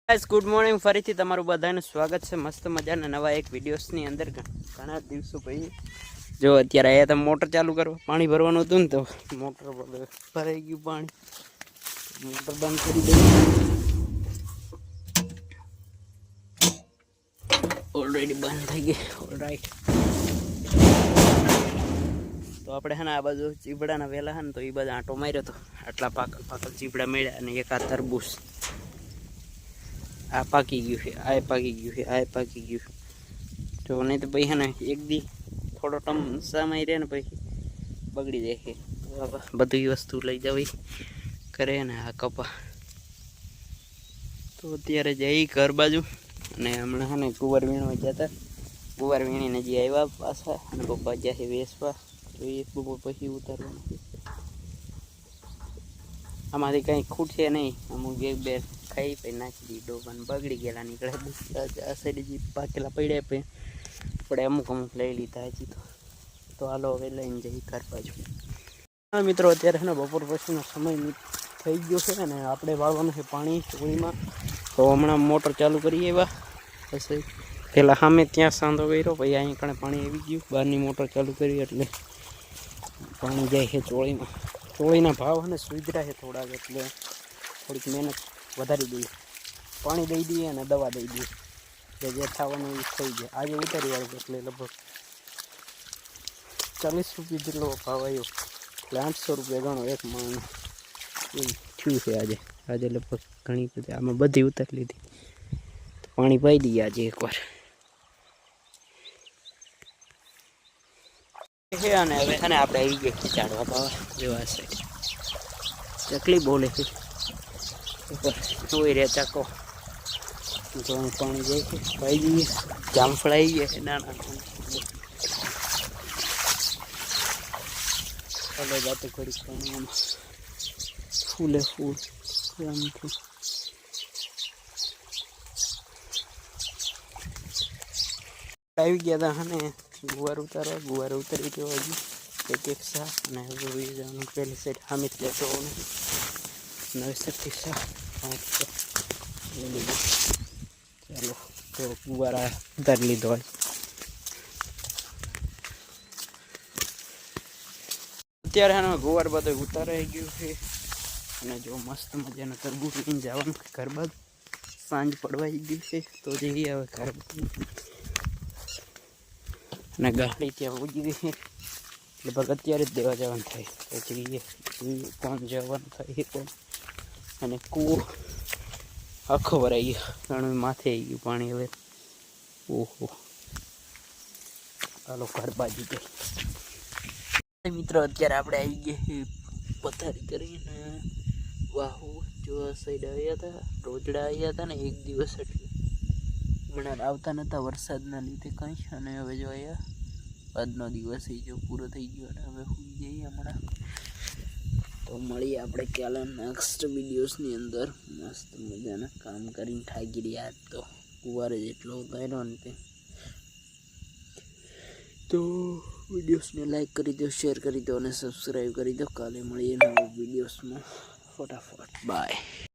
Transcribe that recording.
guys good morning ફરીથી તમારું બધાનું સ્વાગત છે મસ્ત મજાના નવા એક વિડિયોસની અંદર ઘણા દિવસો પછી જો અત્યારે આયા તો મોટર ચાલુ કરવા પાણી ભરવાનું હતું ને તો મોટર ભરાઈ ગયું પાણી મોટર બંધ કરી દઈએ ઓલરેડી બંધ થઈ ગઈ ઓલરાઈટ તો આપણે હે ને આ બાજુ ચીબડાના વેલા હે ને તો એ બાજુ આંટો માર્યો તો આટલા પાકલ ચીબડા મળ્યા અને એક આ તરબૂચ આ પાકી ગયું છે આ પાકી ગયું છે આ પાકી ગયું છે જો નહીં તો ભાઈ હે ને એક દી થોડો ટમ સમય રહે ને પછી બગડી જાય છે બધી વસ્તુ લઈ જવી કરે ને આ કપા તો અત્યારે જઈ ઘર બાજુ અને હમણાં હે ને ગુવાર વીણવા જતા ગુવાર વીણીને જે આવ્યા પાછા અને પપ્પા જ્યાં છે વેસવા તો એ બપોર પછી ઉતારવાનું આમાંથી કંઈ ખૂટશે નહીં અમુક એક બે ખાઈ પછી નાખી દીધો પણ બગડી ગયેલા નીકળે આ સાઈડ જે પાકેલા પડ્યા પડે અમુક લઈ લીધા હજી તો હાલો હવે લઈને જઈ ઘર બાજુ હા મિત્રો અત્યારે છે ને બપોર પછીનો સમય થઈ ગયો છે ને આપણે વાળવાનું છે પાણી ચોળીમાં તો હમણાં મોટર ચાલુ કરી આવ્યા પછી પહેલાં સામે ત્યાં સાંધો કર્યો પછી અહીં કણે પાણી આવી ગયું બહારની મોટર ચાલુ કરી એટલે પાણી જાય છે ચોળીમાં ચોળીના ભાવ અને સુધરા છે થોડાક એટલે થોડીક મહેનત વધારી દઈએ પાણી દઈ દઈએ અને દવા દઈ દઈએ એટલે જે થવાનું એ થઈ જાય આજે ઉતારી વાળું એટલે લગભગ 40 રૂપિયા જેટલો ભાવ આવ્યો એટલે 800 રૂપિયા ગણો એક માણસ એવું થયું છે આજે લગભગ ઘણી બધી આમાં બધી ઉતારી લીધી તો પાણી પાઈ દઈએ આજે એકવાર છે અને હવે છે ને આપણે આવી ગયા ખીચાડવા પાવા જેવા સાઈડ ચકલી બોલે છે જોઈ રહ્યા ચાકો તો પાણી જાય છે પાઈ દઈએ જામફળ આવી ગયા છે નાના ચાલો જાતે ઘડીક પાણી ફૂલે ફૂલ આમથી આવી ગયા હતા અને ગુવાર ઉતારી ગયો હજી એક સા અને હવે જવાનું પહેલી સાઈડ હામી લેતો નવેસરથી સા ચાલો તો ગુવારા ઉતારી લીધો હોય અત્યારે આનો ગુવાર બધો ઉતારાઈ ગયું છે અને જો મસ્ત મજાનો તરબૂચ લઈને જવાનું ઘર બાદ સાંજ પડવાઈ ગયું છે તો જઈએ હવે ઘર અને ગાડી ત્યાં ઉજી ગઈ છે લગભગ અત્યારે જ દેવા જવાનું થાય પછી કોણ જવાનું થાય કોણ અને કૂવો આખો ભરાઈ ગયો ઘણું માથે આવી ગયું પાણી હવે ઓહો ચાલો ઘર બાજુ ગઈ મિત્રો અત્યારે આપણે આવી ગયા પથારી કરીને વાહુ જો સાઈડ આવ્યા હતા રોજડા આવ્યા હતા ને એક દિવસ એટલે હમણાં આવતા નહોતા વરસાદના લીધે કંઈ અને હવે જો અહીંયા આજનો દિવસ એ જો પૂરો થઈ ગયો અને હવે સુઈ જઈએ હમણાં તો મળીએ આપણે કાલે નેક્સ્ટ વિડીયોસની અંદર મસ્ત મજાના કામ કરીને થાકી રહ્યા તો કુવારે જેટલો ઉતાર્યો ને તે તો વિડીયોસને લાઈક કરી દો શેર કરી દો અને સબસ્ક્રાઈબ કરી દો કાલે મળીએ નવા વિડીયોસમાં ફટાફટ બાય